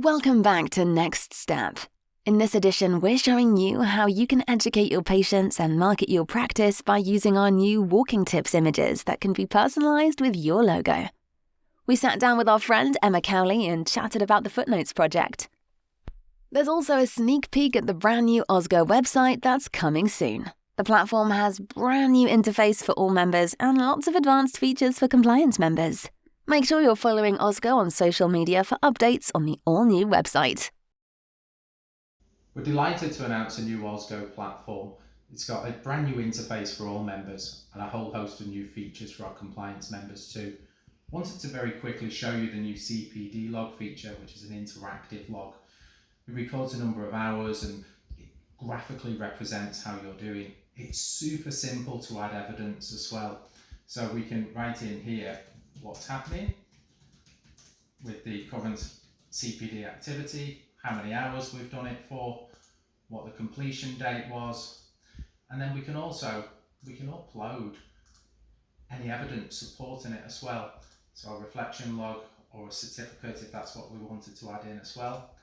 Welcome back to Next Step. In this edition, we're showing you how you can educate your patients and market your practice by using our new walking tips images that can be personalized with your logo. We sat down with our friend Emma Cowley and chatted about the Footnotes project. There's also a sneak peek at the brand new Osgo website that's coming soon. The platform has brand new interface for all members and lots of advanced features for compliance members. Make sure you're following Osgo on social media for updates on the all-new website. We're delighted to announce a new Osgo platform. It's got a brand new interface for all members and a whole host of new features for our compliance members too. Wanted to very quickly show you the new CPD Log feature, which is an interactive log. It records a number of hours and it graphically represents how you're doing. It's super simple to add evidence as well. So we can write in here what's happening with the current CPD activity, how many hours we've done it for, what the completion date was, and then we can upload any evidence supporting it as well. So a reflection log or a certificate if that's what we wanted to add in as well.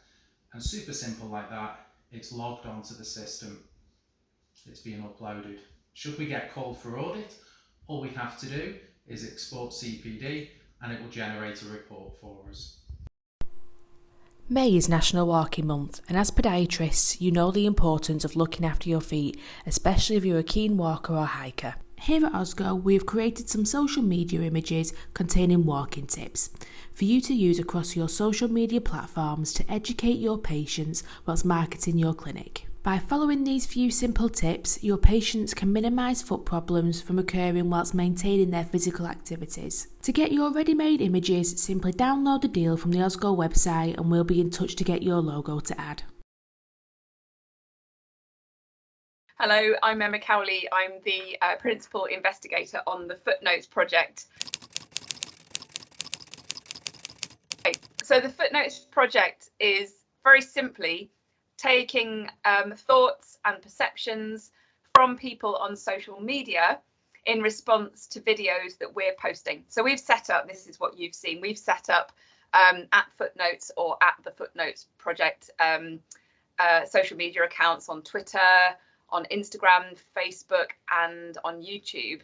And super simple like that, it's logged onto the system, it's being uploaded. Should we get called for audit, all we have to do is export CPD and it will generate a report for us. May is National Walking Month, and as podiatrists, you know the importance of looking after your feet, especially if you're a keen walker or hiker. Here at Osgo, we have created some social media images containing walking tips for you to use across your social media platforms to educate your patients whilst marketing your clinic. By following these few simple tips, your patients can minimise foot problems from occurring whilst maintaining their physical activities. To get your ready-made images, simply download the deal from the Osgo website and we'll be in touch to get your logo to add. Hello, I'm Emma Cowley. I'm the Principal Investigator on the Footnotes project. Okay, so the Footnotes project is very simply taking thoughts and perceptions from people on social media in response to videos that we're posting. So we've set up, this is what you've seen, we've set up at Footnotes or at the Footnotes project social media accounts on Twitter, on Instagram, Facebook, and on YouTube.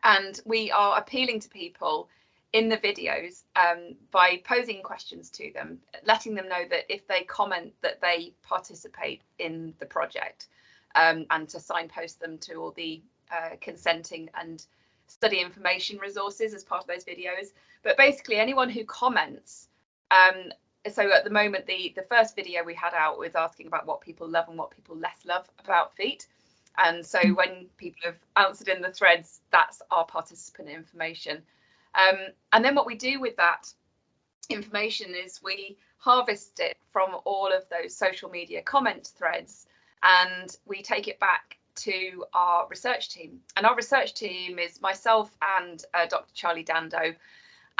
And we are appealing to people in the videos by posing questions to them, letting them know that if they comment that they participate in the project, and to signpost them to all the consenting and study information resources as part of those videos. But basically anyone who comments, so at the moment, the first video we had out was asking about what people love and what people less love about feet. And so when people have answered in the threads, that's our participant information. And then what we do with that information is we harvest it from all of those social media comment threads and we take it back to our research team. And our research team is myself and Dr. Charlie Dando,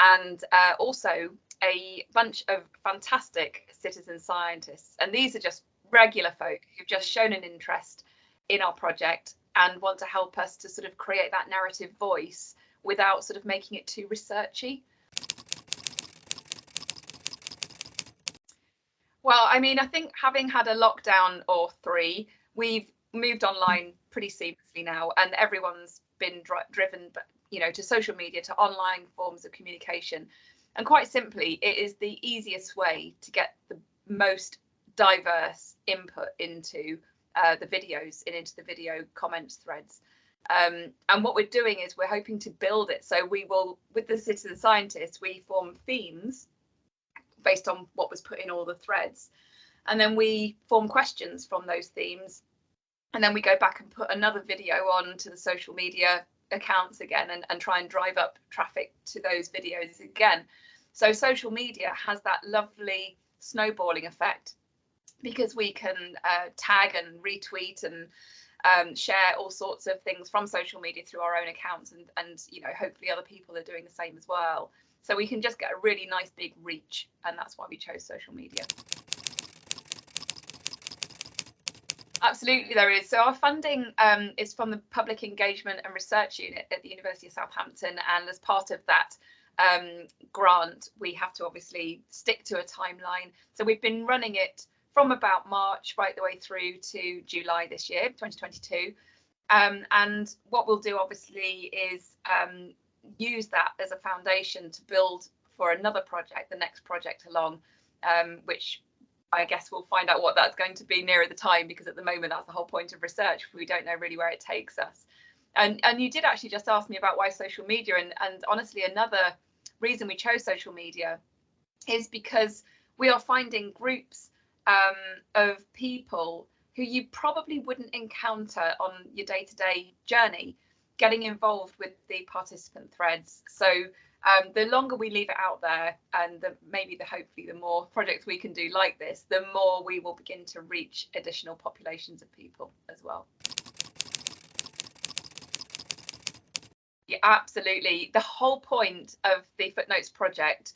and also a bunch of fantastic citizen scientists. And these are just regular folk who've just shown an interest in our project and want to help us to sort of create that narrative voice without sort of making it too researchy. Well, I mean, I think having had a lockdown or three, we've moved online pretty seamlessly now, and everyone's been driven, to social media, to online forms of communication. And quite simply, it is the easiest way to get the most diverse input into the videos and into the video comments threads. And what we're doing is we're hoping to build it. So we will, with the citizen scientists, we form themes based on what was put in all the threads. And then we form questions from those themes. And then we go back and put another video on to the social media accounts again and try and drive up traffic to those videos again. So social media has that lovely snowballing effect because we can tag and retweet and share all sorts of things from social media through our own accounts, and hopefully other people are doing the same as well. So we can just get a really nice big reach, and that's why we chose social media. Absolutely, there is. So our funding is from the Public Engagement and Research Unit at the University of Southampton, and as part of that, grant, we have to obviously stick to a timeline. So we've been running it from about March right the way through to July this year, 2022. And what we'll do obviously is use that as a foundation to build for another project, the next project along, which I guess we'll find out what that's going to be nearer the time, because at the moment that's the whole point of research. We don't know really where it takes us. And you did actually just ask me about why social media, and honestly, another reason we chose social media is because we are finding groups of people who you probably wouldn't encounter on your day-to-day journey getting involved with the participant threads. So the longer we leave it out there, and hopefully the more projects we can do like this, the more we will begin to reach additional populations of people as well. Yeah, absolutely. The whole point of the Footnotes project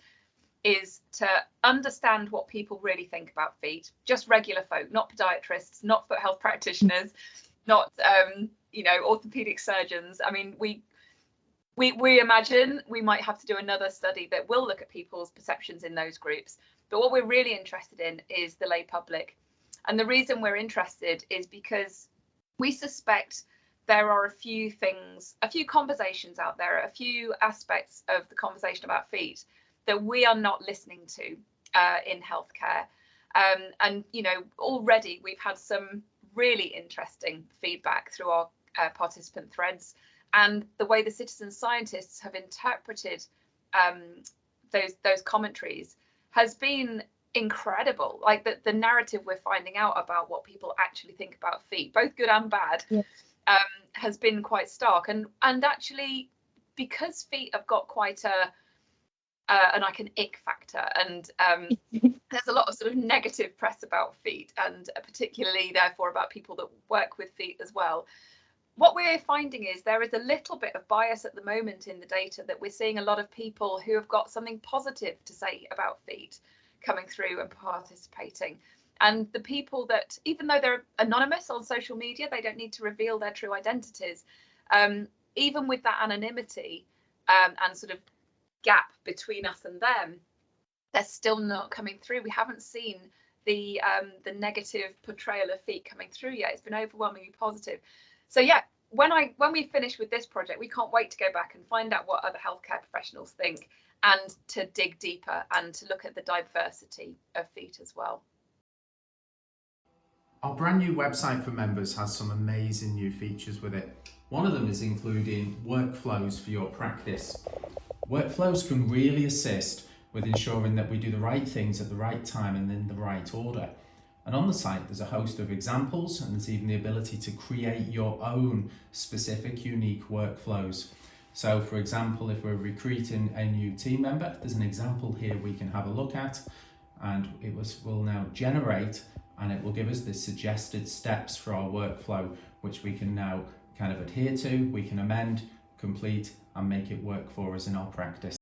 is to understand what people really think about feet, just regular folk, not podiatrists, not foot health practitioners, not orthopedic surgeons. I mean, we imagine we might have to do another study that will look at people's perceptions in those groups, but what we're really interested in is the lay public. And the reason we're interested is because we suspect there are a few conversations out there, a few aspects of the conversation about feet that we are not listening to in healthcare. And already we've had some really interesting feedback through our participant threads, and the way the citizen scientists have interpreted those commentaries has been incredible. Like the narrative we're finding out about what people actually think about feet, both good and bad, has been quite stark. And actually, because feet have got quite an ick factor, and there's a lot of sort of negative press about feet, and particularly therefore about people that work with feet as well. What we're finding is there is a little bit of bias at the moment in the data, that we're seeing a lot of people who have got something positive to say about feet coming through and participating. And the people that, even though they're anonymous on social media, they don't need to reveal their true identities. Even with that anonymity and sort of gap between us and them, they're still not coming through. We haven't seen the negative portrayal of feet coming through yet. It's been overwhelmingly positive. So yeah, when we finish with this project, we can't wait to go back and find out what other healthcare professionals think, and to dig deeper and to look at the diversity of feet as well. Our brand new website for members has some amazing new features with it. One of them is including workflows for your practice. Workflows can really assist with ensuring that we do the right things at the right time and in the right order. And on the site, there's a host of examples, and there's even the ability to create your own specific, unique workflows. So for example, if we're recruiting a new team member, there's an example here we can have a look at, and will now generate, and it will give us the suggested steps for our workflow, which we can now kind of adhere to, we can amend, complete, and make it work for us in our practice.